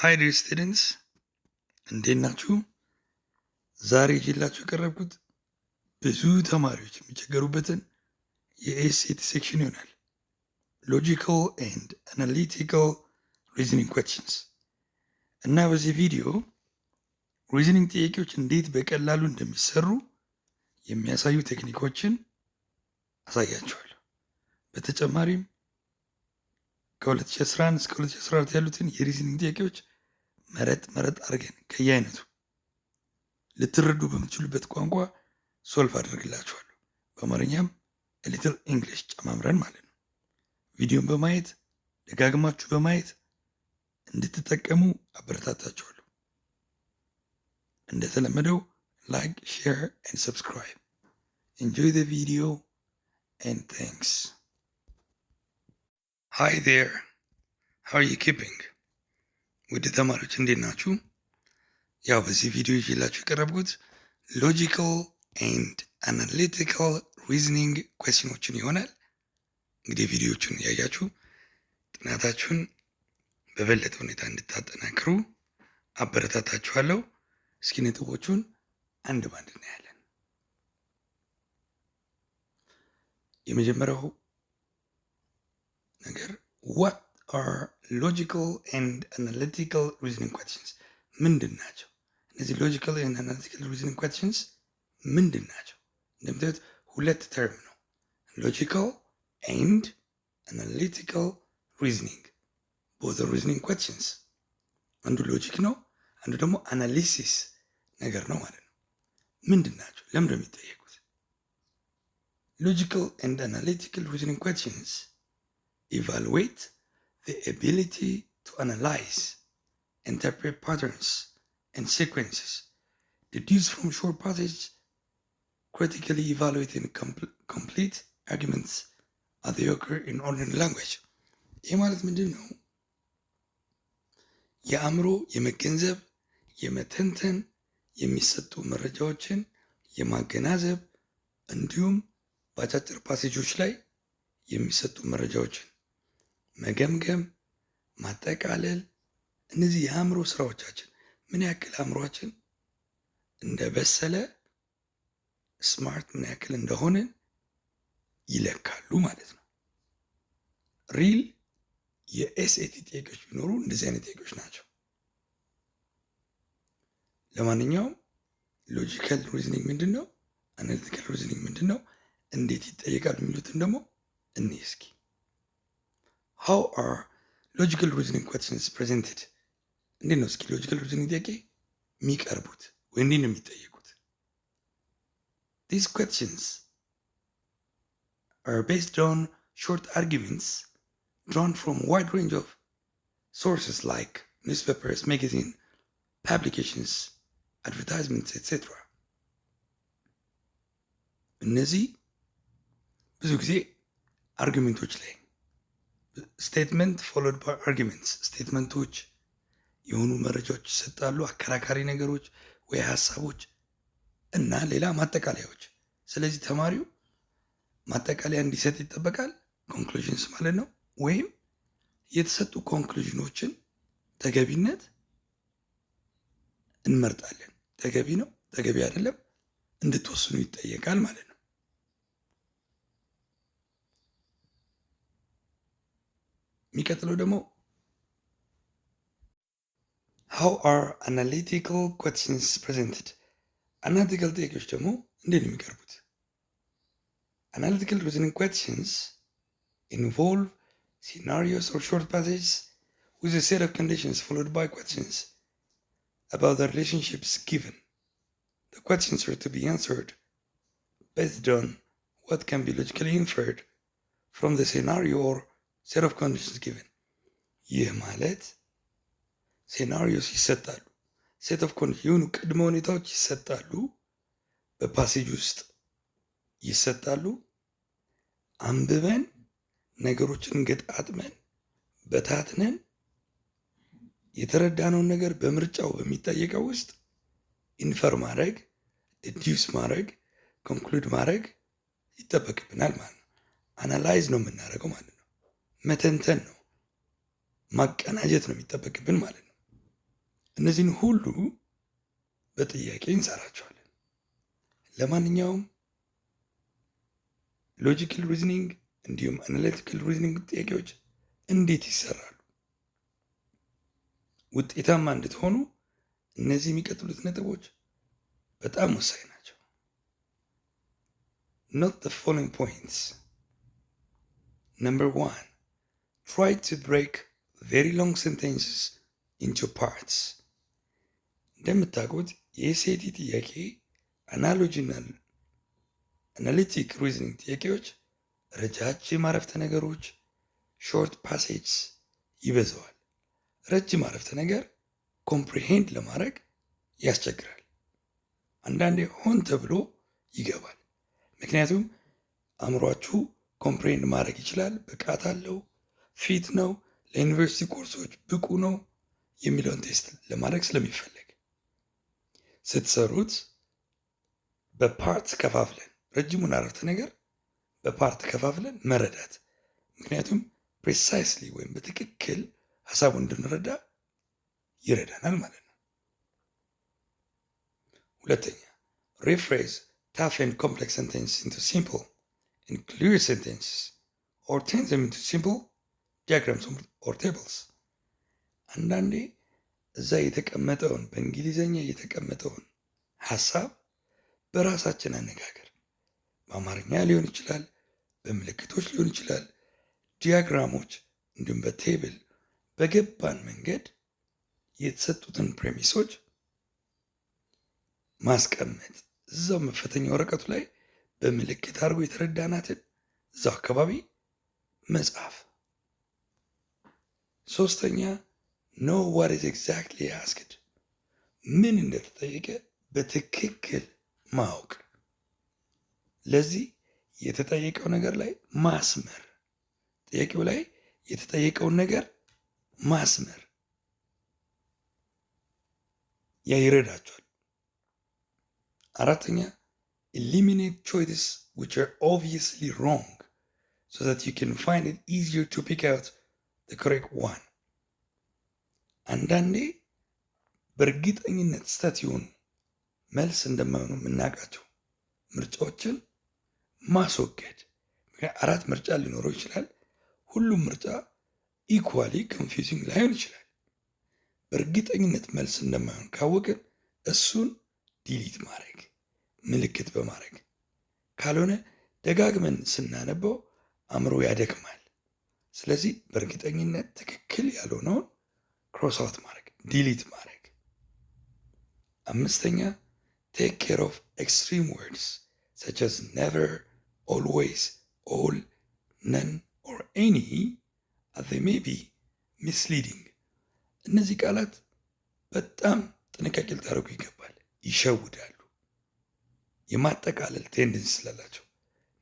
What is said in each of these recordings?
ሃይ ዲር ስቱደንትስ እንዴት ናችሁ? ዛሬ ይዤላችሁ የቀረብኩት ብዙ ተማሪዎች የሚቸገሩበትን የኤስኤቲ ሴክሽን ይሆናል። ሎጂካል ኤንድ አናሊቲካል ሪዝኒንግ ኩዌስችንስ እና በዚህ ቪዲዮ ሪዝኒንግ ጥያቄዎች እንዴት በቀላሉ እንደሚሰሩ የሚያሳዩ ቴክኒኮችን አሳያችኋለሁ። በተጨማሪም ከ2011 እስከ 2014 ያሉትን የሪዝኒንግ ጥያቄዎች መረጥ አድርገን ከየአይነቱ ልትረዱ በምትችሉበት ቋንቋ ሶልቭ አድርግላችኋለሁ። በአማርኛም ሊትል ኢንግሊሽ ጨማምረን ማለት ነው። ቪዲዮን በማየት ደጋግማችሁ በማየት እንድትጠቀሙ አበረታታችኋለሁ። እንደተለመደው ላይክ፣ ሼር and subscribe. Enjoy the video and thanks. Hi there. How are you keeping? ውድ ተማሪዎች እንዴት ናችሁ? ያው በዚህ ቪዲዮ ይዤላችሁ የቀረብኩት ሎጂካል ኤንድ አናሊቲካል ሪዝኒንግ ኩዌስችኖችን ይሆናል። እንግዲህ ቪዲዮዎቹን እያያችሁ ጥናታችሁን በበለጠ ሁኔታ እንድታጠናክሩ አበረታታችኋለሁ። እስኪ ነጥቦቹን አንድ ባንድ እናያለን። የመጀመሪያው ነገር what are logical and analytical reasoning questions? ምንድን ናቸው? እነዚህ logical and analytical reasoning questions ምንድን ናቸው? እንደምታዩት ሁለት ተርም ነው፣ logical and analytical reasoning. both are reasoning questions. አንዱ ሎጂክ ነው፣ አንዱ ደግሞ አናሊሲስ ነገር ነው ማለት ነው። ምንድን ናቸው? ለምንድን ነው የሚጠየቁት? logical and analytical reasoning questions evaluate the ability to analyze, interpret patterns and sequences, deduce from short passage, critically evaluate and complete arguments as they occur in ordinary language. ይህ ማለት ምንድን ነው? የአእምሮ የመገንዘብ የመተንተን የሚሰጡ መረጃዎችን የማገናዘብ እንዲሁም በአጫጭር ፓሴጆች ላይ የሚሰጡ መረጃዎችን መገምገም፣ ማጠቃለል፣ እነዚህ የአእምሮ ስራዎቻችን ምን ያክል አእምሯችን እንደበሰለ ስማርት ምን ያክል እንደሆንን ይለካሉ ማለት ነው። ሪል የኤስኤቲ ጥያቄዎች ቢኖሩ እንደዚህ አይነት ጥያቄዎች ናቸው። ለማንኛውም ሎጂካል ሪዝኒንግ ምንድን ነው? አናሊቲካል ሪዝኒንግ ምንድን ነው? እንዴት ይጠየቃሉ የሚሉትን ደግሞ እንይ እስኪ። How are logical reasoning questions presented? እንዴት ነው እስኪ ሎጂካል ሪዝኒንግ ጥያቄ የሚቀርቡት ወይ እንዴት ነው የሚጠየቁት? These questions are based on short arguments drawn from a wide range of sources like newspapers, magazine, publications, advertisements, etc. እነዚህ ብዙ ጊዜ አርጊመንቶች ላይ ስቴትመንት ፎሎድ ባይ አርጊመንትስ፣ ስቴትመንቶች የሆኑ መረጃዎች ይሰጣሉ፣ አከራካሪ ነገሮች ወይ ሀሳቦች እና ሌላ ማጠቃለያዎች። ስለዚህ ተማሪው ማጠቃለያ እንዲሰጥ ይጠበቃል፣ ኮንክሉዥንስ ማለት ነው። ወይም የተሰጡ ኮንክሉዥኖችን ተገቢነት እንመርጣለን። ተገቢ ነው ተገቢ አይደለም እንድትወስኑ ይጠየቃል ማለት ነው። የሚቀጥለው ደግሞ how are analytical questions presented? አናሊቲካል ጥያቄዎች ደግሞ እንዴት ነው የሚቀርቡት? Analytical reasoning questions involve scenarios or short passages with a set of conditions followed by questions about the relationships given. The questions are to be answered based on what can be logically inferred from the scenario or set of conditions given. ይህ ማለት ሴናሪዮስ ይሰጣሉ፣ ሴት ኦፍ ኮንዲሽን የሆኑ ቅድመ ሁኔታዎች ይሰጣሉ፣ በፓሴጅ ውስጥ ይሰጣሉ። አንብበን ነገሮችን ገጣጥመን በታትነን የተረዳነውን ነገር በምርጫው በሚጠየቀው ውስጥ ኢንፈር ማድረግ፣ ዲዲዩስ ማድረግ፣ ኮንክሉድ ማድረግ ይጠበቅብናል ማለት ነው። አናላይዝ ነው የምናደርገው ማለት ነው። መተንተን ነው፣ ማቀናጀት ነው የሚጠበቅብን ማለት ነው። እነዚህን ሁሉ በጥያቄ እንሰራቸዋለን። ለማንኛውም ሎጂካል ሪዝኒንግ እንዲሁም አናሊቲካል ሪዝኒንግ ጥያቄዎች እንዴት ይሰራሉ? ውጤታማ እንድትሆኑ እነዚህ የሚቀጥሉት ነጥቦች በጣም ወሳኝ ናቸው። Note the following points. Number 1. Try to break very long sentences into parts. እንደምታውቁት የኤስኤቲ ጥያቄ አናሎጂና አናሊቲክ ሪዝኒንግ ጥያቄዎች ረጃጅም አረፍተ ነገሮች ሾርት ፓሴጅስ ይበዛዋል። ረጅም አረፍተ ነገር ኮምፕሪሄንድ ለማድረግ ያስቸግራል። አንዳንዴ ሆን ተብሎ ይገባል። ምክንያቱም አእምሯችሁ ኮምፕሪሄንድ ማድረግ ይችላል፣ ብቃት አለው፣ ፊት ነው፣ ለዩኒቨርሲቲ ኮርሶች ብቁ ነው የሚለውን ቴስት ለማድረግ ስለሚፈለግ ስትሰሩት በፓርት ከፋፍለን ረጅሙን አረፍተ ነገር በፓርት ከፋፍለን መረዳት፣ ምክንያቱም ፕሬሳይስሊ ወይም በትክክል ሀሳቡን እንድንረዳ ይረዳናል ማለት ነው። ሁለተኛ rephrase tough and complex sentences into simple and clear sentences or turn them into simple diagrams or tables. አንዳንዴ እዛ የተቀመጠውን በእንግሊዘኛ የተቀመጠውን ሀሳብ በራሳችን አነጋገር በአማርኛ ሊሆን ይችላል፣ በምልክቶች ሊሆን ይችላል፣ ዲያግራሞች እንዲሁም በቴብል በገባን መንገድ የተሰጡትን ፕሬሚሶች ማስቀመጥ፣ እዛው መፈተኛ ወረቀቱ ላይ በምልክት አድርጎ የተረዳናትን እዛው አካባቢ መጻፍ። ሶስተኛ know what is exactly asked፣ ምን እንደተጠየቀ በትክክል ማወቅ። ለዚህ የተጠየቀው ነገር ላይ ማስመር፣ ጥያቄው ላይ የተጠየቀውን ነገር ማስመር ያ ይረዳቸዋል። አራተኛ eliminate choices which are obviously wrong so that you can find it easier to pick out the correct one። አንዳንዴ በእርግጠኝነት ስህተት ይሆኑ መልስ እንደማይሆኑ የምናውቃቸው ምርጫዎችን ማስወገድ። አራት ምርጫ ሊኖረው ይችላል። ሁሉም ምርጫ ኢኳሊ ኮንፊውዚንግ ላይሆን ይችላል። በእርግጠኝነት መልስ እንደማይሆን ካወቅን እሱን ዲሊት ማድረግ ምልክት በማድረግ ካልሆነ ደጋግመን ስናነበው አእምሮ ያደክማል። ስለዚህ በእርግጠኝነት ትክክል ያልሆነውን ክሮስ አውት ማድረግ ዲሊት ማድረግ። አምስተኛ ቴክ ኬር ኦፍ ኤክስትሪም ወርድስ such as never, always, all, none or any as they may be misleading። እነዚህ ቃላት በጣም ጥንቃቄ ልታደርጉ ይገባል። ይሸውዳሉ፣ የማጠቃለል ቴንደንስ ስላላቸው።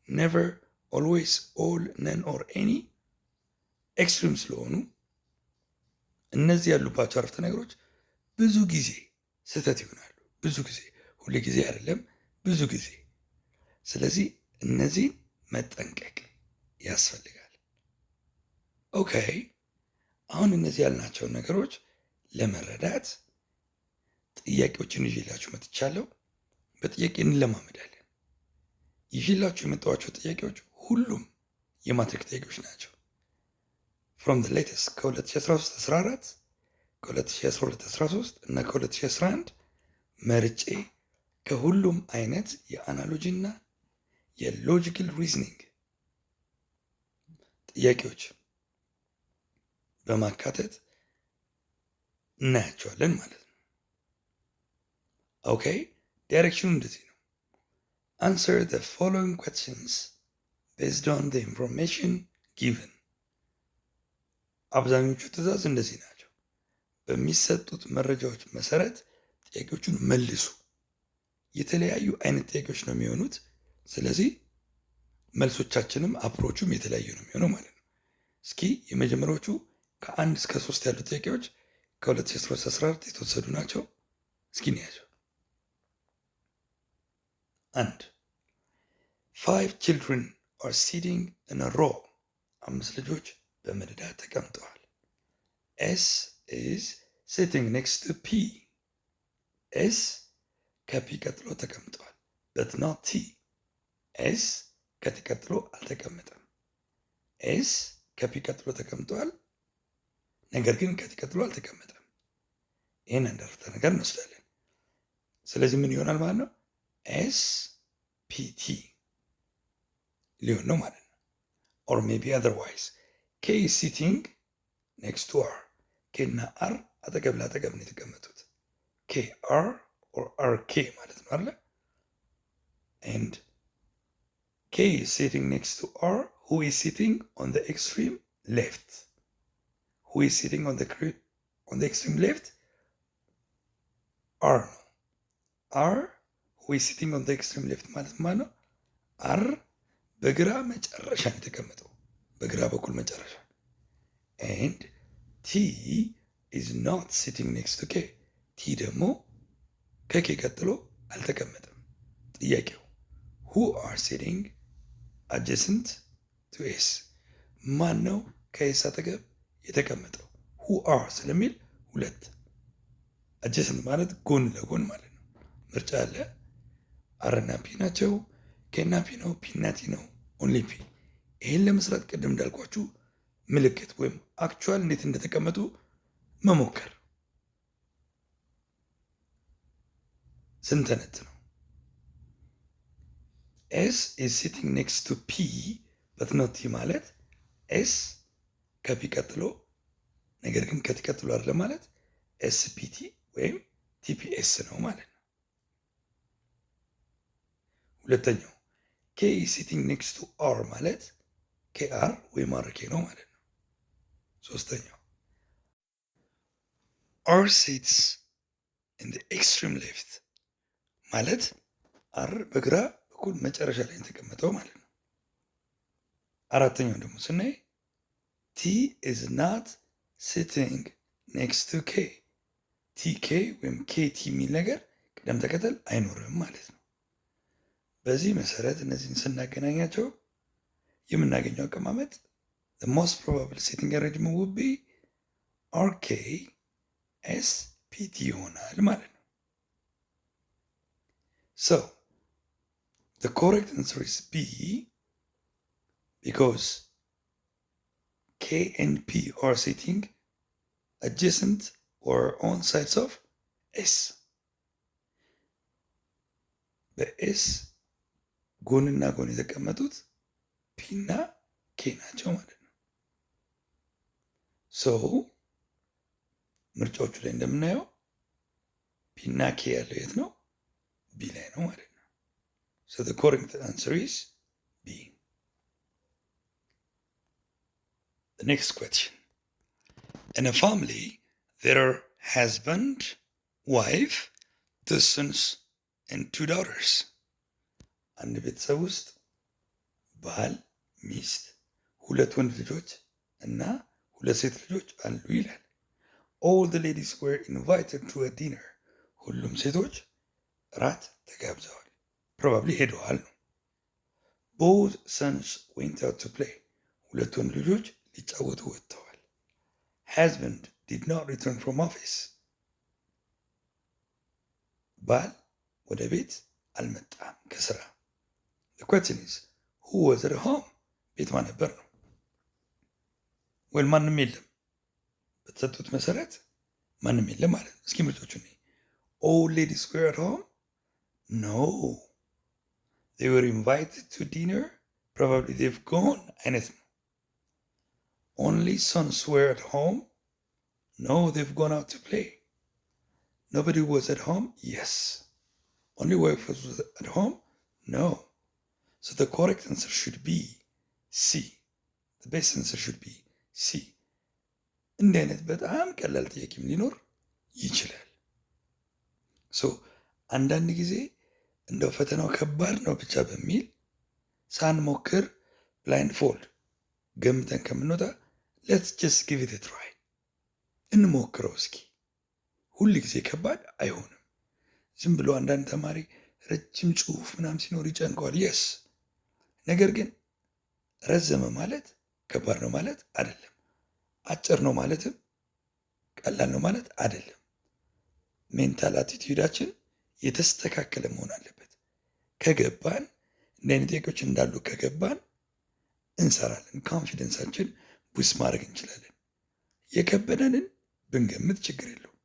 never, always, all, none or any ኤክስትሪም ስለሆኑ እነዚህ ያሉባቸው አረፍተ ነገሮች ብዙ ጊዜ ስህተት ይሆናሉ። ብዙ ጊዜ፣ ሁሉ ጊዜ አይደለም፣ ብዙ ጊዜ። ስለዚህ እነዚህን መጠንቀቅ ያስፈልጋል። ኦኬ፣ አሁን እነዚህ ያልናቸውን ነገሮች ለመረዳት ጥያቄዎችን ይዤላችሁ መጥቻለሁ። በጥያቄ እንለማመዳለን። ይዤላችሁ የመጣኋቸው ጥያቄዎች ሁሉም የማትሪክ ጥያቄዎች ናቸው። from the latest ከ2013-14 ከ2012-13 እና ከ2011 መርጬ ከሁሉም አይነት የአናሎጂ እና የሎጂካል ሪዝኒንግ ጥያቄዎች በማካተት እናያቸዋለን ማለት ነው። ኦኬ፣ ዳይሬክሽኑ እንደዚህ ነው። answer the following questions based on the information given። አብዛኞቹ ትዕዛዝ እንደዚህ ናቸው። በሚሰጡት መረጃዎች መሰረት ጥያቄዎቹን መልሱ። የተለያዩ አይነት ጥያቄዎች ነው የሚሆኑት። ስለዚህ መልሶቻችንም አፕሮቹም የተለያዩ ነው የሚሆነው ማለት ነው። እስኪ የመጀመሪያዎቹ ከ1 እስከ 3 ያሉ ጥያቄዎች ከ2013-14 የተወሰዱ ናቸው። እስኪ እንያቸው። 1. 5 children are sitting in a row። 5 ልጆች በመደዳ ተቀምጠዋል። S is sitting next to P. S ከፒ ቀጥሎ ተቀምጧል። but not T. S ከቲ ቀጥሎ አልተቀመጠም። S ከፒ ቀጥሎ ተቀምጧል፣ ነገር ግን ከቲ ቀጥሎ አልተቀመጠም። ይህን እንዳረፍተ ነገር እንወስዳለን። ስለዚህ ምን ይሆናል ማለት ነው? S PT ሊሆን ነው ማለት ነው። or maybe otherwise K is sitting next to R. K እና R አጠገብ ለአጠገብ ነው የተቀመጡት። K R or RK ማለት ነው አይደል? and K is sitting next to R, who is sitting on the extreme left. Who is sitting on the extreme left? R ነው። R who is sitting on the extreme left ማለት ነው? R በግራ መጨረሻ ነው የተቀመጠው፣ በግራ በኩል መጨረሻ። and T is not sitting next to K. T ደግሞ ከኬ ቀጥሎ አልተቀመጠም። ጥያቄው who are sitting adjacent to S? ማን ነው ከኤስ አጠገብ የተቀመጠው? who are ስለሚል ሁለት፣ adjacent ማለት ጎን ለጎን ማለት ነው። ምርጫ አለ። አር እና ፒ ናቸው፣ ኬ እና ፒ ነው፣ ፒ እና ቲ ነው፣ ኦንሊ ፒ። ይህን ለመስራት ቅድም እንዳልኳችሁ ምልክት ወይም አክቹዋል እንዴት እንደተቀመጡ መሞከር ስንተነት ነው። S is sitting next to P but not T ማለት S ከፒ ቀጥሎ ነገር ግን ከቲ ቀጥሎ አይደለም ማለት SPT ወይም TPS ነው ማለት ነው። ሁለተኛው K is sitting next to R ማለት KR ወይም RK ነው ማለት ነው። ሶስተኛው R sits in the extreme left ማለት R በግራ በኩል መጨረሻ ላይ የተቀመጠው ማለት ነው። አራተኛው ደግሞ ስናይ T is not sitting next to K. TK ወይም KT የሚል ነገር ቅደም ተከተል አይኖርም ማለት ነው። በዚህ መሰረት እነዚህን ስናገናኛቸው የምናገኘው አቀማመጥ the most probable sitting arrangement would be RK SPT ይሆናል ማለት ነው። So the correct answer is B, because K and P are sitting adjacent or on sides of S. በኤስ ጎንና ጎን የተቀመጡት ፒ እና ኬ ናቸው ማለት ነው። ሶ ምርጫዎቹ ላይ እንደምናየው ፒ እና ኬ ያለው የት ነው? ቢ ላይ ነው ማለት ነው። So the correct answer is B. The next question. In a family, there are husband, wife, 2 sons, and 2 daughters. አንድ ቤተሰብ ውስጥ ባል፣ ሚስት፣ 2 ወንድ ልጆች እና 2 ሴት ልጆች አሉ ይላል። All the ladies were invited to a dinner. ሁሉም ሴቶች ራት ተጋብዘዋል። probably ሄደዋል ነው። Both sons went out to play. 2 ወንድ ልጆች ሊጫወቱ ወጥተዋል። Husband did not return from office. ባል ወደ ቤት አልመጣም ከስራ። The question is, who was at home? ቤት ማን ነበር ነው? ወል ማንም የለም። በተሰጡት መሰረት ማንም የለም ማለት ነው። እስኪ ምርጫዎቹ ነኝ። All ladies were at home? No. They were invited to dinner? Probably they've gone አይነት ነው። Only sons were at home? No, they've gone out to play. Nobody was at home? Yes. Only wife was at home? No. So the correct answer should be C. The best answer should be C. እንዲህ አይነት በጣም ቀላል ጥያቄም ሊኖር ይችላል። ሶ አንዳንድ ጊዜ እንደው ፈተናው ከባድ ነው ብቻ በሚል ሳንሞክር ብላይንድ ፎልድ ገምተን ከምንወጣ let's just give it a try. እንሞክረው እስኪ። ሁል ጊዜ ከባድ አይሆንም። ዝም ብሎ አንዳንድ ተማሪ ረጅም ጽሑፍ ምናምን ሲኖር ይጨንቀዋል። የስ ነገር ግን ረዘመ ማለት ከባድ ነው ማለት አይደለም። አጭር ነው ማለትም ቀላል ነው ማለት አይደለም። ሜንታል አቲቲዩዳችን የተስተካከለ መሆን አለበት። ከገባን እንደ አይነት ጥያቄዎች እንዳሉ ከገባን እንሰራለን። ኮንፊደንሳችን ቡስ ማድረግ እንችላለን። የከበደንን ብንገምት ችግር የለውም።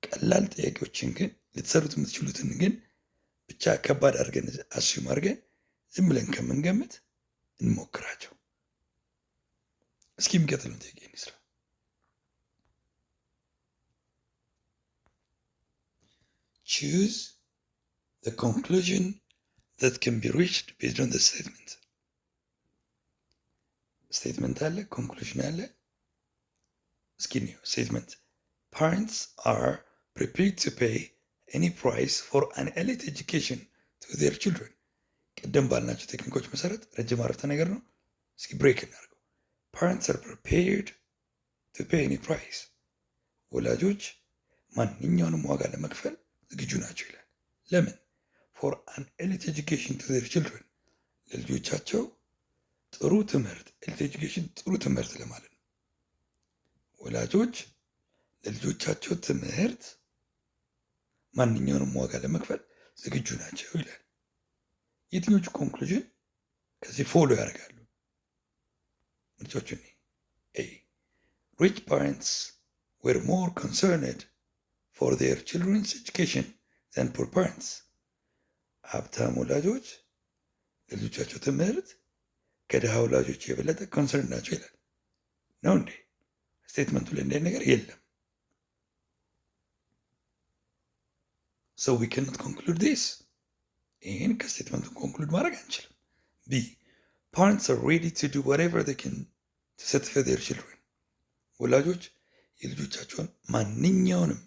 ቀላል ጥያቄዎችን ግን ልትሰሩት የምትችሉትን ግን ብቻ ከባድ አድርገን አስዩም አድርገን ዝም ብለን ከምንገምት እንሞክራቸው። እስኪ የሚቀጥለውን ጥያቄ እንስራ። Choose the conclusion that can be reached based on the statement. ስቴትመንት አለ፣ ኮንክሉዥን አለ። እስኪ እንየው። ስቴትመንት parents are prepared to pay any price for an elite education to their children. ቅድም ባልናቸው ቴክኒኮች መሰረት ረጅም አረፍተ ነገር ነው። እስኪ ብሬክ እናድርገው። parents are prepared to pay any price. ወላጆች ማንኛውንም ዋጋ ለመክፈል ዝግጁ ናቸው ይላል። ለምን? for an elite education to their children. ለልጆቻቸው ጥሩ ትምህርት፣ ኤሊት ኤጁኬሽን ጥሩ ትምህርት ለማለት ነው። ወላጆች ለልጆቻቸው ትምህርት ማንኛውንም ዋጋ ለመክፈል ዝግጁ ናቸው ይላል። የትኞቹ ኮንክሉዥን ከዚህ ፎሎ ያደርጋሉ? ምርጫዎቹ ኤ ሪች ፓረንትስ were more concerned for their children's education than poor parents. ሀብታም ወላጆች ለልጆቻቸው ትምህርት ከድሃ ወላጆች የበለጠ ኮንሰርን ናቸው ይላል። ነው እንዴ? ስቴትመንቱ ላይ እንደ ነገር የለም። so we cannot conclude this. ይህን ከስቴትመንቱ ኮንክሉድ ማድረግ አንችልም። ቢ parents are ready to do whatever they can to satisfy their children. ወላጆች የልጆቻቸውን ማንኛውንም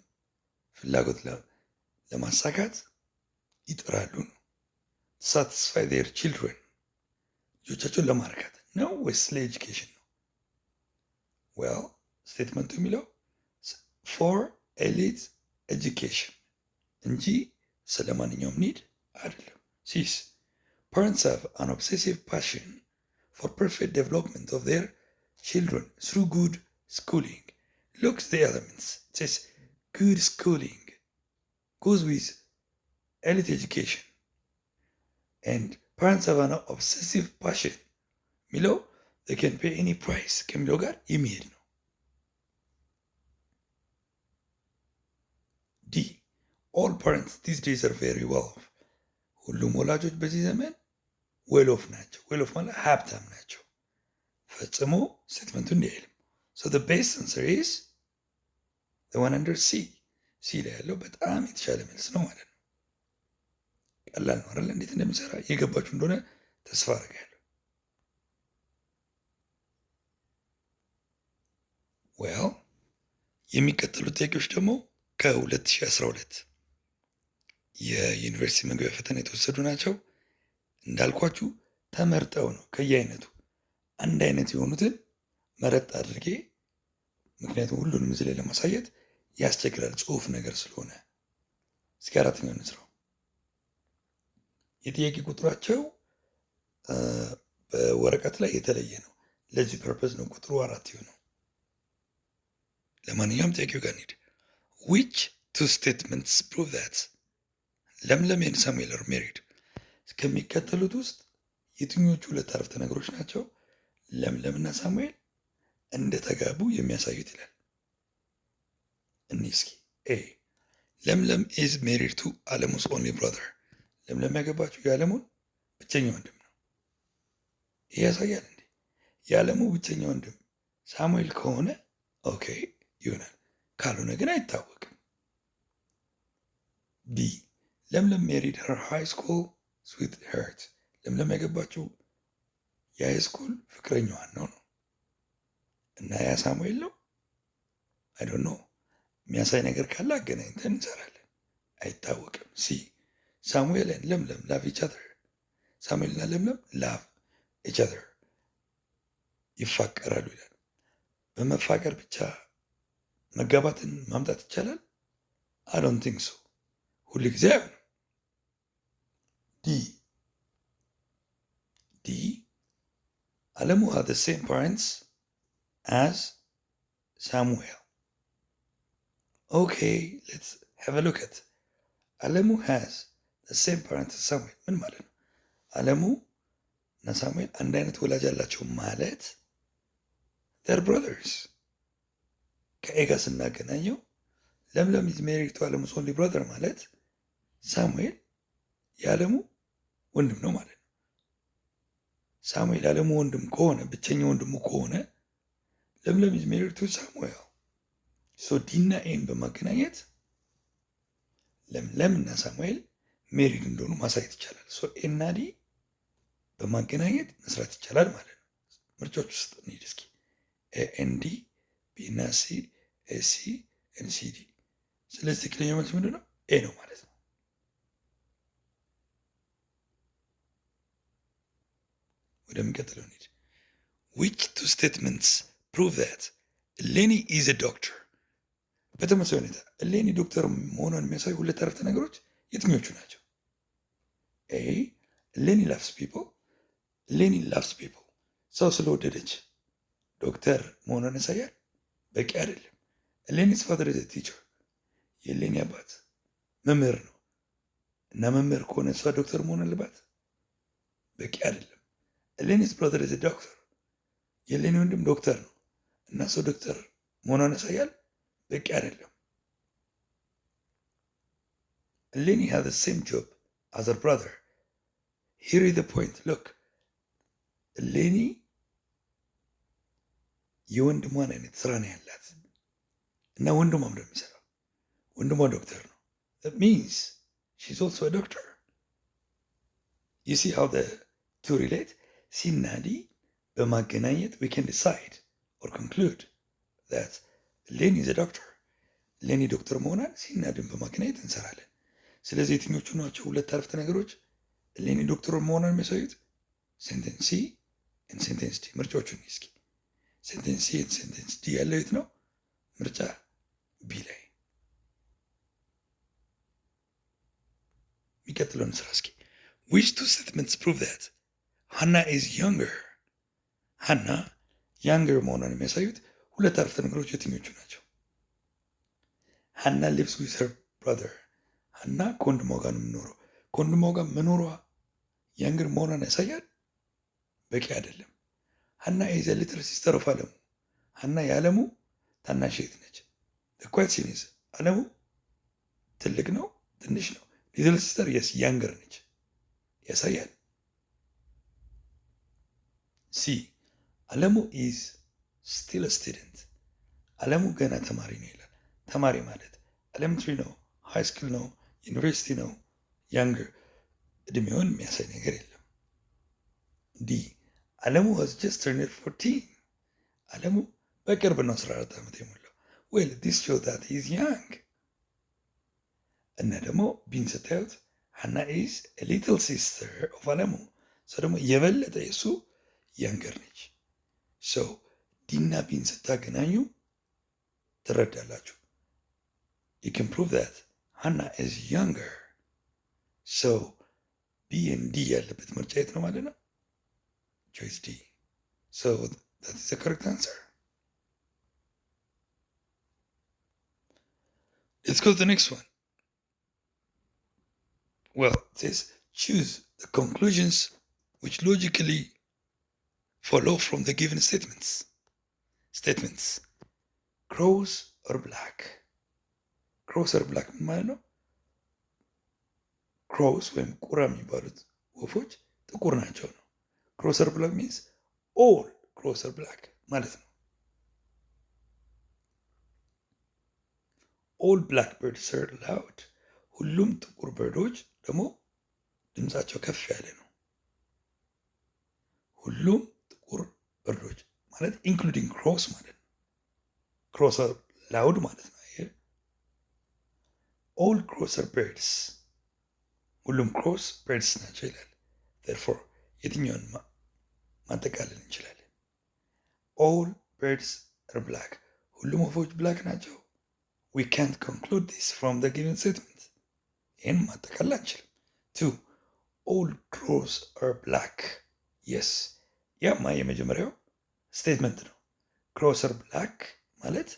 ፍላጎት ለማሳካት ይጥራሉ ነው። satisfy their children ልጆቻቸውን ለማርካት ነው ወይስ ለኤጁኬሽን ነው? well ስቴትመንቱ የሚለው for elite education እንጂ ስለ ማንኛውም ኒድ አይደለም። ሲስ parents have an obsessive passion for perfect development of their children through good schooling. Look at the elements. It says good schooling goes with elite education. And parents have an obsessive passion ሚለው they can pay any price ከሚለው ጋር የሚሄድ ነው። ዲ all parents these days are very well off. ሁሉም ወላጆች በዚህ ዘመን ዌል ኦፍ ናቸው። ዌል ኦፍ ማለት ሀብታም ናቸው። ፈጽሞ ስቴትመንቱ እንዲህ አይልም። so the best answer is the one under C. ሲ ላይ ያለው በጣም የተሻለ መልስ ነው ማለት ነው። ቀላል ነው አይደል? እንዴት እንደሚሰራ የገባችሁ እንደሆነ ተስፋ አደርጋለሁ። well የሚቀጥሉት ጥያቄዎች ደግሞ ከ2012 የዩኒቨርሲቲ መግቢያ ፈተና የተወሰዱ ናቸው። እንዳልኳችሁ ተመርጠው ነው ከየአይነቱ አንድ አይነት የሆኑትን መረጥ አድርጌ፣ ምክንያቱም ሁሉንም እዚህ ላይ ለማሳየት ያስቸግራል ጽሁፍ ነገር ስለሆነ። እስኪ አራተኛው እንስራው። የጥያቄ ቁጥራቸው በወረቀት ላይ የተለየ ነው። ለዚህ ፐርፐዝ ነው ቁጥሩ 4 የሆነው። ለማንኛውም ጥያቄው ጋር እንሂድ። which two statements prove that ለምለም and ሳሙኤል are married? ከሚከተሉት ውስጥ የትኞቹ ሁለት አረፍተ ነገሮች ናቸው ለምለምና ሳሙኤል እንደተጋቡ የሚያሳዩት ይላል። እኒህ እስኪ ኤ ለምለም is married to አለሙ's only brother. ለምለም ያገባችው የዓለሙን ብቸኛ ወንድም ነው። ይህ ያሳያል እንዴ? የዓለሙ ብቸኛ ወንድም ሳሙኤል ከሆነ ኦኬ ይሆናል፣ ካልሆነ ግን አይታወቅም። ቢ ለምለም ሜሪድ ሄር ሃይ ስኩል ስዊት ሄርት። ለምለም ያገባችው የሃይ ስኩል ፍቅረኛዋን ነው እና ያ ሳሙኤል ነው። አይ ዶንት ኖ። የሚያሳይ ነገር ካለ አገናኝተን እንሰራለን። አይታወቅም። ሲ ሳሙኤል and ለምለም ላቭ ኢች አዘር። ሳሙኤልና ለምለም ላቭ ኢች አዘር ይፋቀራሉ ይላል። በመፋቀር ብቻ መጋባትን ማምጣት ይቻላል? አይ ዶንት ቲንክ ሶ። ሁሉ ጊዜ አይሆንም። ዲ አለሙ had the same parents as ሳሙኤል Okay, let's have a look at አለሙ has the same parents as ሳሙኤል። ምን ማለት ነው? አለሙ እና ሳሙኤል አንድ አይነት ወላጅ አላቸው ማለት they're brothers። ከኤ ጋር ስናገናኘው ለምለም is married to አለሙ's only brother ማለት ሳሙኤል የአለሙ ወንድም ነው ማለት ነው። ሳሙኤል የአለሙ ወንድም ከሆነ ብቸኛ ወንድሙ ከሆነ ለምለም is married to ሳሙኤል። ሶ ዲና ኤን በማገናኘት ለምለም እና ሳሙኤል ሜሪድ እንደሆኑ ማሳየት ይቻላል። ሶ ኤና ዲ በማገናኘት መስራት ይቻላል ማለት ነው። ምርጫዎች ውስጥ እንሂድ እስኪ። ኤንዲ፣ ቢ እና ሲ፣ ኤሲ፣ ኤንሲዲ። ስለዚህ ትክክለኛው መልስ ምንድን ነው? ኤ ነው ማለት ነው። ወደሚቀጥለው እንሂድ። which two statements prove that እሌኒ is a doctor? በተመሳሳይ ሁኔታ እሌኒ ዶክተር መሆኗን የሚያሳዩ ሁለት አረፍተ ነገሮች የትኞቹ ናቸው? ኤ እሌኒ ላቭስ ፒፕል። እሌኒ ላቭስ ፒፕል ሰው ስለወደደች ዶክተር መሆኗን ያሳያል? በቂ አይደለም። እሌኒስ ፋዘር ኢዝ ቲቸር። የእሌኒ አባት መምህር ነው እና መምህር ከሆነ እሷ ዶክተር መሆን አለባት? በቂ አይደለም። እሌኒስ ብራዘር ኢዝ ዶክተር። የእሌኒ ወንድም ዶክተር ነው እና ሰው ዶክተር መሆኗን ያሳያል? በቂ አይደለም። እሌኒ has the same job as her brother. Here is the point. Look, እሌኒ የወንድሟን አይነት ስራ ነው ያላት እና ወንድሟም ነው የሚሰራው። ወንድሟ ዶክተር ነው። That means she's also a doctor. You see how the two relate? ሲ እና ዲ በማገናኘት we can decide or conclude that እሌኒ is a doctor. እሌኒ ዶክተር መሆኗን ሲ እና ዲን በማገናኘት እንሰራለን። ስለዚህ የትኞቹ ናቸው ሁለት አረፍተ ነገሮች እሌኒ ዶክተር መሆኗን የሚያሳዩት? ሴንቴንስ ሲ እና ሴንቴንስ ዲ። ምርጫዎቹን እስኪ። ሴንቴንስ ሲ እና ሴንቴንስ ዲ ያለው የት ነው? ምርጫ ቢ ላይ። የሚቀጥለውን ስራ እስኪ። which two statements prove that Hannah is younger? ሀና ያንገር መሆኗን የሚያሳዩት ሁለት አረፍተ ነገሮች የትኞቹ ናቸው? ሀና lives with her brother። ሀና ከወንድሟ ጋር ነው የምኖረው። ከወንድሟ ጋር መኖሯ ያንገር መሆኗን ያሳያል? በቂ አይደለም። ሀና is a little sister of አለሙ። ሀና የአለሙ ታናሽ እህት ነች። the question is አለሙ ትልቅ ነው ትንሽ ነው? little sister yes ያንገር ነች። ያሳያል? ሲ አለሙ is still a student። አለሙ ገና ተማሪ ነው ይላል። ተማሪ ማለት ኤሌመንትሪ ነው፣ ሃይ ስኩል ነው፣ ዩኒቨርሲቲ ነው። ያንገር እድሜውን የሚያሳይ ነገር የለም። ዲ አለሙ has just turned 14። አለሙ በቅርብ ነው 14 ዓመት የሞላው። well this shows that he is young። እና ደግሞ ቢን ስታዩት ሀና is a little sister of አለሙ። ሰው ደግሞ የበለጠ የሱ ያንገር ነች። ሰው ዲና ቢን ስታገናኙ ትረዳላችሁ። you can prove that Hannah is younger. so B and D ያለበት ምርጫ የት ነው ማለት ነው? choice D. so that is the correct answer. Let's go to the next one. well, it says choose the conclusions which logically follow from the given statements. crows or black? crows or black ማለት ነው? crows ወይም ቁራ የሚባሉት ወፎች ጥቁር ናቸው ነው። crows or black means all crows are black ማለት ነው። all black birds are loud። ሁሉም ጥቁር በርዶች ደግሞ ድምፃቸው ከፍ ያለ ነው። ሁሉም ጥቁር በርዶች ማለት ኢንክሉዲንግ ክሮስ ማለት ነው። ክሮስ አር ላውድ ማለት ነው። ኦል ክሮስ አር በርድስ። ሁሉም ክሮስ በርድስ ናቸው ይላል። therefore የትኛውን ማጠቃለል እንችላለን? ኦል በርድስ አር ብላክ። ሁሉም ወፎች ብላክ ናቸው። we can't conclude this from the given statement። ይህን ማጠቃለል አንችልም። 2 all crows are black. yes ያማ የመጀመሪያው ስቴትመንት ነው። crows are black ማለት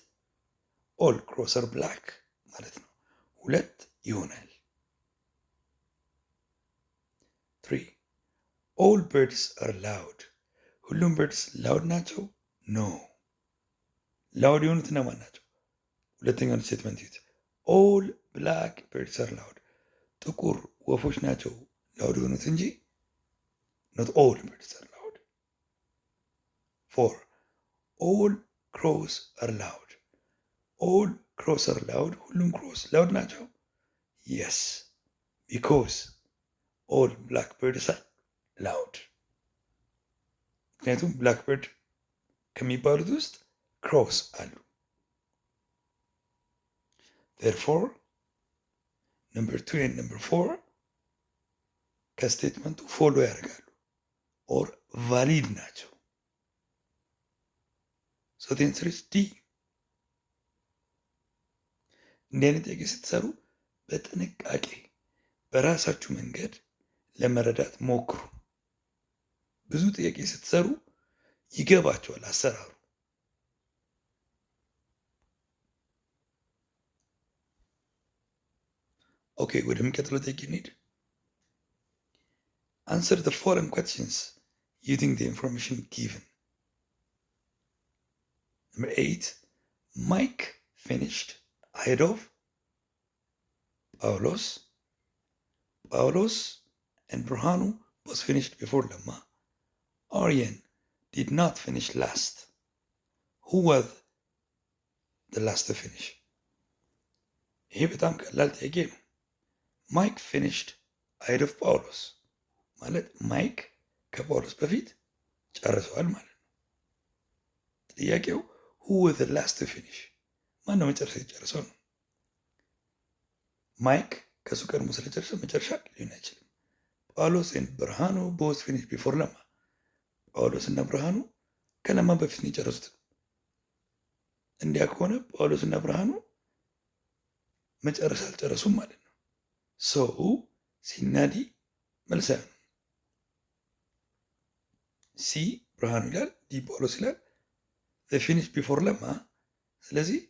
ኦል ክሮስ አር ብላክ ማለት ነው። 2 ይሆናል። 3 ኦል በርድስ አር ላውድ። ሁሉም በርድስ ላውድ ናቸው? ኖ። ላውድ የሆኑት እነማን ናቸው? ሁለተኛውን ስቴትመንት ይዩት። ኦል ብላክ በርድስ አር ላውድ። ጥቁር ወፎች ናቸው ላውድ የሆኑት እንጂ not all birds are loud. 4 all crows are loud. all crows are loud. ሁሉም crows loud ናቸው? yes, because all blackbirds are loud. ምክንያቱም blackbird ከሚባሉት ውስጥ crows አሉ። therefore number 2 and number 4 ከስቴትመንቱ ፎሎ ያደርጋሉ or valid ናቸው። so the answer is D. እንዲህ አይነት ጥያቄ ስትሰሩ በጥንቃቄ በራሳችሁ መንገድ ለመረዳት ሞክሩ። ብዙ ጥያቄ ስትሰሩ ይገባቸዋል አሰራሩ። ኦኬ፣ ወደሚቀጥለው ጥያቄ እንሂድ። answer the following questions using the information given. Number 8, Mike finished ahead of Paulos. Paulos and Burhanu was finished before Lamma. Aryan did not finish last. Who was the last to finish? ይሄ በጣም ቀላል ጥያቄ ነው። ማይክ finished ahead of Paulos ማለት ማይክ ከጳውሎስ በፊት ጨርሰዋል ማለት ነው። ጥያቄው who was the last to finish? ማነው መጨረሻ የጨረሰው ነው። ማይክ ከሱ ቀድሞ ስለጨረሰ መጨረሻ ሊሆን አይችልም። ጳውሎስ and ብርሃኑ both finished before ለማ። ጳውሎስ እና ብርሃኑ ከለማ በፊት ነው የጨረሱት። እንዲያ ከሆነ ጳውሎስ እና ብርሃኑ መጨረሻ አልጨረሱም ማለት ነው። so ሲናዲ መልስ አይሆንም። ሲ ብርሃኑ ይላል፣ ዲ ጳውሎስ ይላል። they finished before ለማ። ስለዚህ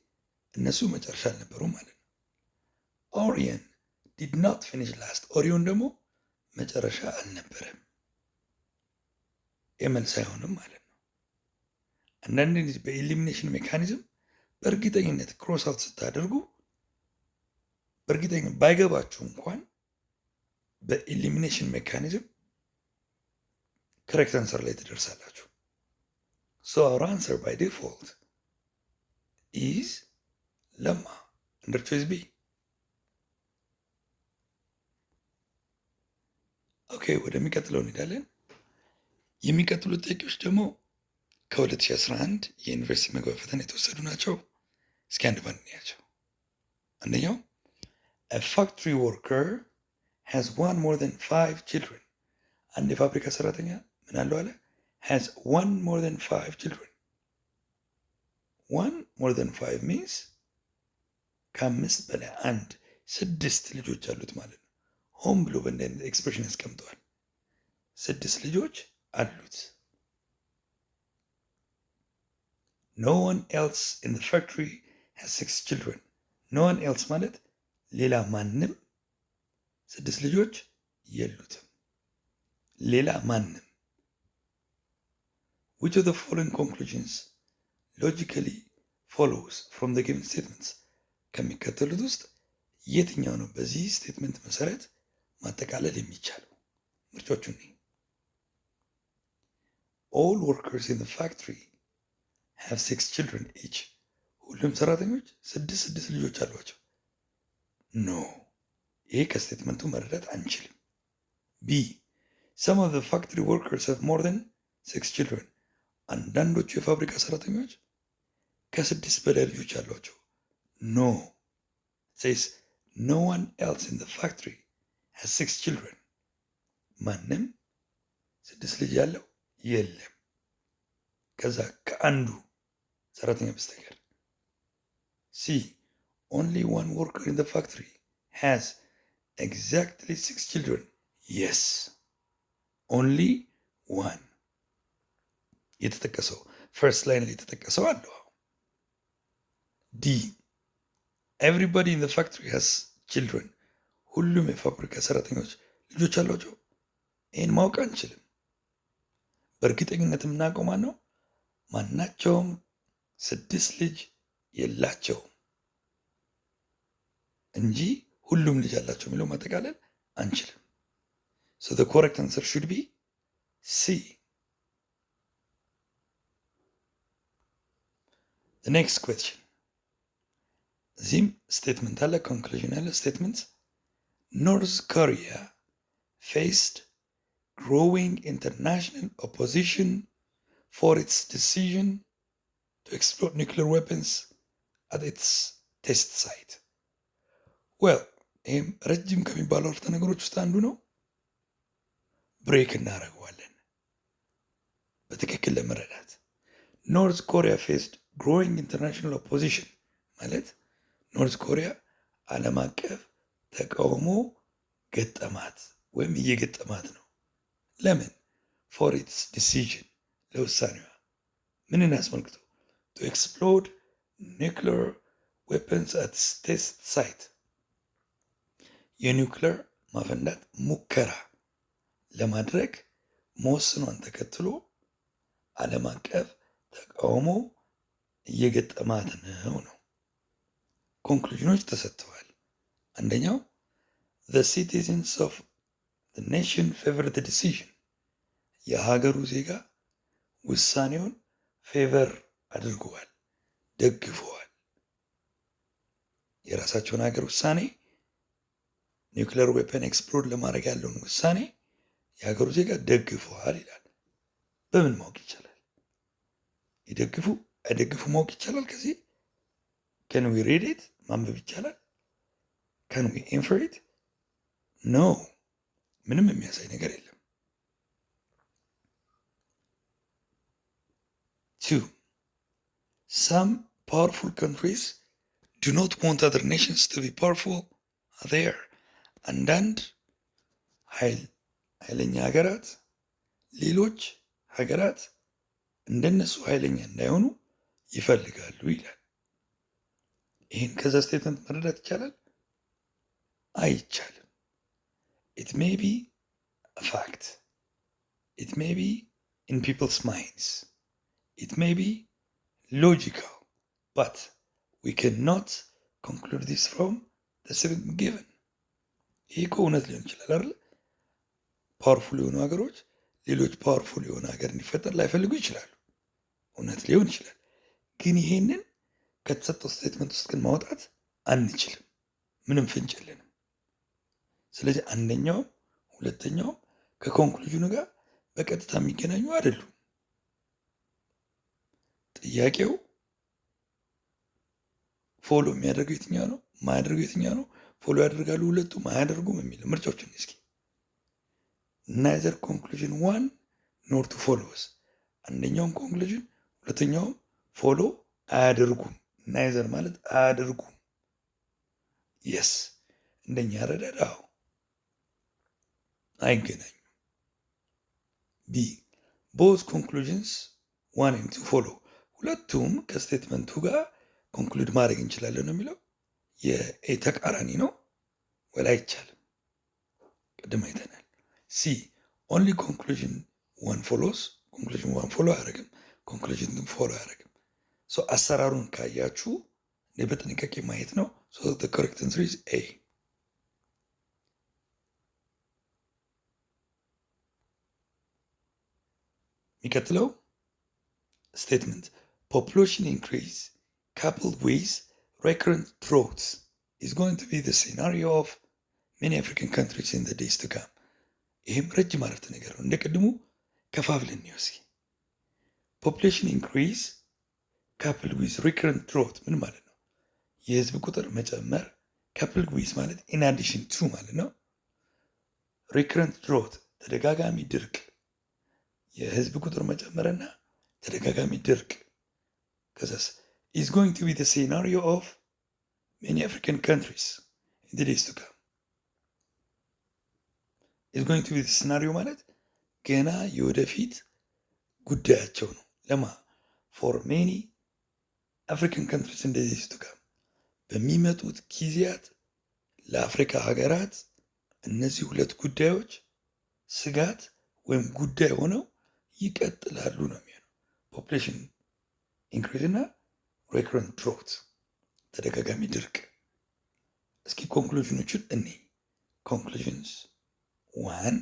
እነሱ መጨረሻ አልነበሩም ማለት ነው። ኦሪየን did not finish last። ኦሪዮን ደግሞ መጨረሻ አልነበረም። የመልስ አይሆንም ማለት ነው። አንዳንድ ጊዜ በኢሊሚኔሽን ሜካኒዝም በእርግጠኝነት ክሮስ አውት ስታደርጉ በእርግጠኝነት ባይገባችሁ እንኳን በኢሊሚኔሽን ሜካኒዝም correct answer ላይ ትደርሳላችሁ። so our answer by default is Lamma under choice B. ኦኬ፣ ወደሚቀጥለው እንሄዳለን። የሚቀጥሉት ጥያቄዎች ደግሞ ከ2011 የዩኒቨርሲቲ መግቢያ ፈተና የተወሰዱ ናቸው። እስኪ አንድ ባንድ እንያቸው። አንደኛው a factory worker has one more than 5 children. አንድ የፋብሪካ ሰራተኛ ምን አለው አለ? has one more than 5 children. one more than 5 means ከአምስት በላይ አንድ 6 ልጆች አሉት ማለት ነው። ሆም ብሎ በእንዲህ አይነት ኤክስፕሬሽን ያስቀምጠዋል። 6 ልጆች አሉት። no one else in the factory has 6 children. no one else ማለት ሌላ ማንም 6 ልጆች የሉትም። ሌላ ማንም። which of the following conclusions logically follows from the given statements? ከሚከተሉት ውስጥ የትኛው ነው በዚህ ስቴትመንት መሰረት ማጠቃለል የሚቻለው? ምርጫዎቹን ነኝ። all workers in the factory have 6 children each. ሁሉም ሰራተኞች 6 ልጆች አሏቸው። ኖ፣ ይሄ ከስቴትመንቱ መረዳት አንችልም። ቢ some of the factory workers have more than 6 children. አንዳንዶቹ የፋብሪካ ሰራተኞች ከ6 በላይ ልጆች አሏቸው። ኖ፣ it says no one else in the factory has 6 children. ማንም 6 ልጅ ያለው የለም ከዛ ከአንዱ ሰራተኛ በስተቀር። ሲ only one worker in the factory has exactly 6 children. yes, only one የተጠቀሰው ፈርስት ላይን ላይ የተጠቀሰው አለው። ዲ everybody in the factory has children. ሁሉም የፋብሪካ ሰራተኞች ልጆች አሏቸው። ይህን ማወቅ አንችልም። በእርግጠኝነት የምናውቀው ማን ነው? ማናቸውም 6 ልጅ የላቸውም እንጂ ሁሉም ልጅ አላቸው የሚለው ማጠቃለል አንችልም። So the correct answer should be C. The next question. Zim statement አለ conclusion አለ statement. North Korea faced growing international opposition for its decision to explode nuclear weapons at its test site. Well, ይህም ረጅም ከሚባሉ አረፍተ ነገሮች ውስጥ አንዱ ነው። ብሬክ እናደርገዋለን በትክክል ለመረዳት። ኖርዝ ኮሪያ ፌስድ ግሮዊንግ ኢንተርናሽናል ኦፖዚሽን ማለት ኖርዝ ኮሪያ ዓለም አቀፍ ተቃውሞ ገጠማት ወይም እየገጠማት ነው። ለምን? ፎር ኢትስ ዲሲዥን ለውሳኔዋ ምንን አስመልክቶ? ቱ ኤክስፕሎድ ኒውክሊር ዌፐንስ አት ቴስት ሳይት የኒውክሊር ማፈንዳት ሙከራ ለማድረግ መወሰኗን ተከትሎ ዓለም አቀፍ ተቃውሞ እየገጠማት ነው። ኮንክሉዥኖች ተሰጥተዋል። አንደኛው the citizens of the nation favored the decision የሀገሩ ዜጋ ውሳኔውን ፌቨር አድርገዋል፣ ደግፈዋል። የራሳቸውን ሀገር ውሳኔ ኒውክሊር ዌፐን ኤክስፕሎድ ለማድረግ ያለውን ውሳኔ የሀገሩ ዜጋ ደግፈዋል ይላል። በምን ማወቅ ይቻላል? ይደግፉ አይደግፉ ማወቅ ይቻላል። ከዚህ can we read it ማንበብ ይቻላል? can we infer it? no ምንም የሚያሳይ ነገር የለም። 2 some powerful countries do not want other nations to be powerful there. አንዳንድ ኃይለኛ ሀገራት ሌሎች ሀገራት እንደነሱ ኃይለኛ እንዳይሆኑ ይፈልጋሉ ይላል። ይህን ከዛ ስቴትመንት መረዳት ይቻላል? አይቻልም። It may be a fact. It may be in people's minds. It may be logical. But we cannot conclude this from the statement given. ይህ እኮ እውነት ሊሆን ይችላል አይደል? ፓወርፉል የሆኑ ሀገሮች ሌሎች ፓወርፉል የሆነ ሀገር እንዲፈጠር ላይፈልጉ ይችላሉ። እውነት ሊሆን ይችላል። ግን ይሄንን ከተሰጠው ስቴትመንት ውስጥ ግን ማውጣት አንችልም። ምንም ፍንጭ የለንም። ስለዚህ አንደኛውም ሁለተኛውም ከኮንክሉዥኑ ጋር በቀጥታ የሚገናኙ አይደሉም። ጥያቄው ፎሎ የሚያደርገው የትኛው ነው? ማያደርገው የትኛው ነው? ፎሎ ያደርጋሉ ሁለቱም አያደርጉም የሚል ምርጫዎችን እስኪ neither conclusion 1 nor to follows አንደኛውም ኮንክሉዥን ሁለተኛውም ፎሎ አያደርጉም። neither ማለት አያደርጉም። yes እንደኛ ረዳዳው አይገናኙም። b both conclusions 1 and 2 follow ሁለቱም ከስቴትመንቱ ጋር ኮንክሉድ ማድረግ እንችላለን ነው የሚለው። የኤ ተቃራኒ ነው ወላ አይቻልም። ቅድም አይተናል። ሲ ኦንሊ ኮንክሉዥን 1 ፎሎስ ኮንክሉዥን 1 ፎሎ አያደርግም፣ ኮንክሉዥን 2 ፎሎ አያደርግም። ሶ አሰራሩን ካያችሁ በጥንቃቄ ማየት ነው። ሶ the correct answer is A. የሚቀጥለው ስቴትመንት population increase coupled with recurrent droughts is going to be the scenario of many African countries in the days to come. ይህም ረጅም አረፍተ ነገር ነው። እንደ ቅድሙ ከፋፍለን እስኪ population increase coupled with recurrent drought ምን ማለት ነው? የህዝብ ቁጥር መጨመር coupled with ማለት in addition to ማለት ነው። recurrent drought ተደጋጋሚ ድርቅ፣ የህዝብ ቁጥር መጨመርና ተደጋጋሚ ድርቅ ከዛስ is going to be the scenario of many African countries in the days to come. is going to be the scenario ማለት ገና የወደፊት ጉዳያቸው ነው። ለማ for many African countries in the days to come በሚመጡት ጊዜያት ለአፍሪካ ሀገራት እነዚህ ሁለት ጉዳዮች ስጋት ወይም ጉዳይ ሆነው ይቀጥላሉ ነው የሚሆነው። ፖፑሌሽን ኢንክሪዝ እና ሪከረንት ድሮት ተደጋጋሚ ድርቅ። እስኪ ኮንክሉዥኖችን እኔ ኮንክሉዥንስ 1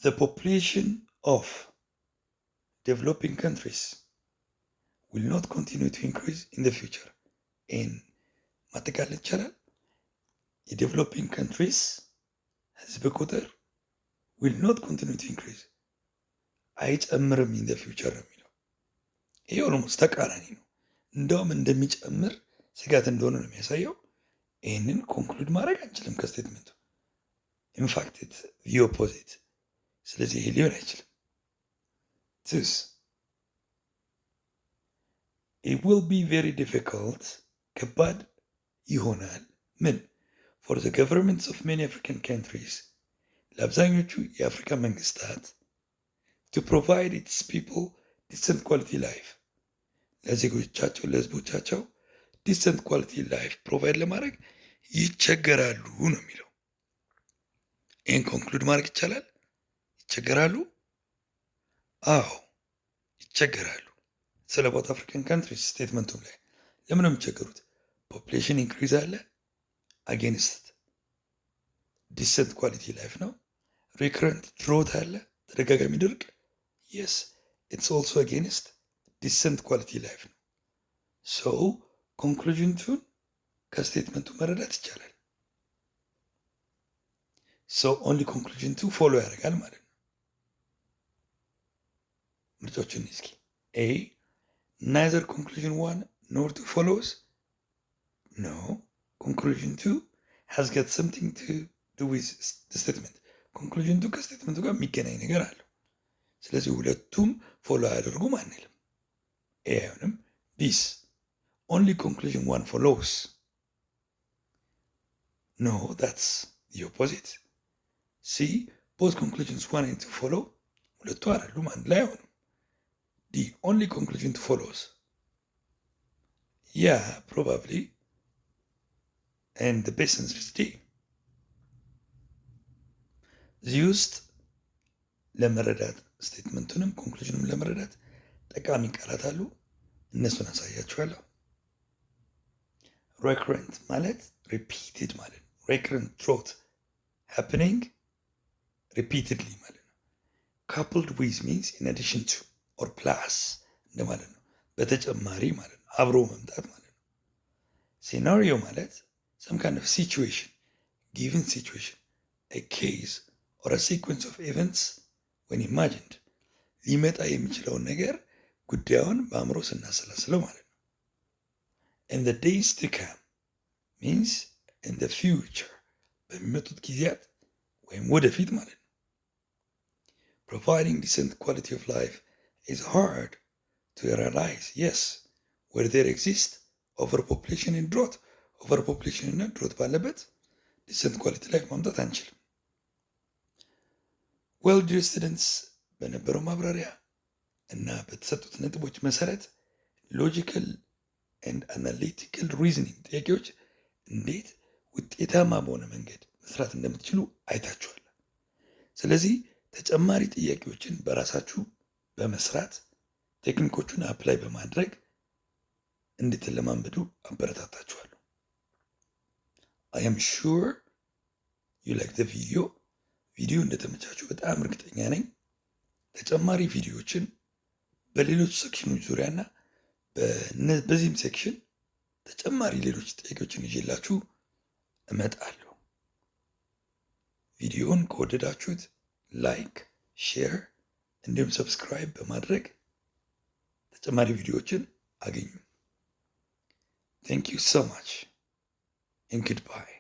the population of developing countries will not continue to increase in the future in ማጠቃለል ይቻላል። የዴቨሎፒንግ ካንትሪስ ህዝብ ቁጥር will not continue to increase አይጨምርም in the future ነው የሚለው። ይሄ ኦልሞስት ተቃራኒ ነው። እንደውም እንደሚጨምር ስጋት እንደሆነ ነው የሚያሳየው። ይህንን ኮንክሉድ ማድረግ አንችልም ከስቴትመንቱ። ኢንፋክት the opposite። ስለዚህ ይሄ ሊሆን አይችልም። this it will be very difficult ከባድ ይሆናል ምን for the governments of many African countries ለአብዛኞቹ የአፍሪካ መንግስታት to provide its people decent quality life ለዜጎቻቸው ለህዝቦቻቸው decent quality life ፕሮቫይድ ለማድረግ ይቸገራሉ ነው የሚለው። ይህን ኮንክሉድ ማድረግ ይቻላል። ይቸገራሉ? አዎ ይቸገራሉ። ስለ ቦት አፍሪካን ካንትሪስ ስቴትመንቱም ላይ ለምን ነው የሚቸገሩት? ፖፑሌሽን ኢንክሪዝ አለ፣ አጌንስት ዲሰንት ኳሊቲ ላይፍ ነው። ሪከረንት ድሮት አለ፣ ተደጋጋሚ ድርቅ። የስ ኢትስ ኦልሶ አጌንስት ዲሰንት ኳሊቲ ላይፍ ነው። ሶ ኮንክሉዥንቱን ከስቴትመንቱ መረዳት ይቻላል። ሶ ኦንሊ ኮንክሉዥን ቱ ፎሎ ያደርጋል ማለት ነው። ምርጫዎችን እስኪ ኤ ናይዘር ኮንክሉዥን 1 nor 2 follows no conclusion 2 has got something to do with the statement conclusion 2 ከስቴትመንቱ ጋር የሚገናኝ ነገር አለው። ስለዚህ ሁለቱም ፎሎ አያደርጉም አንልም። ኤ አይሆንም። ቢስ only conclusion 1 follows no that's the opposite C both conclusions 1 and 2 follow ሁለቱ አይደሉም አንድ ላይ አይሆንም። D only conclusion 2 follows yeah probably and the best answer is D እዚህ ውስጥ ለመረዳት ስቴትመንቱንም ኮንክሉዥንም ለመረዳት ጠቃሚ ቃላት አሉ። እነሱን አሳያችኋለሁ። recurrent ማለት repeated ማለት ነው። recurrent drought happening repeatedly ማለት ነው። coupled with means in addition to or plus እንደማለት ነው። በተጨማሪ ማለት ነው። አብሮ መምጣት ማለት ነው። scenario ማለት some kind of situation, given situation, a case or a sequence of events when imagined ሊመጣ የሚችለውን ነገር ጉዳዩን በአእምሮ ስናሰላስለው ማለት ነው። in the days to come means in the future በሚመጡት ጊዜያት ወይም ወደፊት ማለት ነው። providing decent quality of life is hard to realize yes where there exists overpopulation and drought overpopulation እና drought ባለበት decent quality life ማምጣት አንችልም። well dear students በነበረው ማብራሪያ እና በተሰጡት ነጥቦች መሰረት ሎጂካል ኤንድ አናሊቲካል ሪዝኒንግ ጥያቄዎች እንዴት ውጤታማ በሆነ መንገድ መስራት እንደምትችሉ አይታችኋል። ስለዚህ ተጨማሪ ጥያቄዎችን በራሳችሁ በመስራት ቴክኒኮቹን አፕላይ በማድረግ እንድትለማመዱ አበረታታችኋለሁ። I am sure you like the ቪዲዮ እንደተመቻችሁ በጣም እርግጠኛ ነኝ። ተጨማሪ ቪዲዮዎችን በሌሎች ሴክሽኖች ዙሪያና በዚህም ሴክሽን ተጨማሪ ሌሎች ጥያቄዎችን ይዤላችሁ እመጣለሁ። ቪዲዮውን ከወደዳችሁት ላይክ፣ ሼር እንዲሁም ሰብስክራይብ በማድረግ ተጨማሪ ቪዲዮዎችን አገኙ። Thank you so much and goodbye.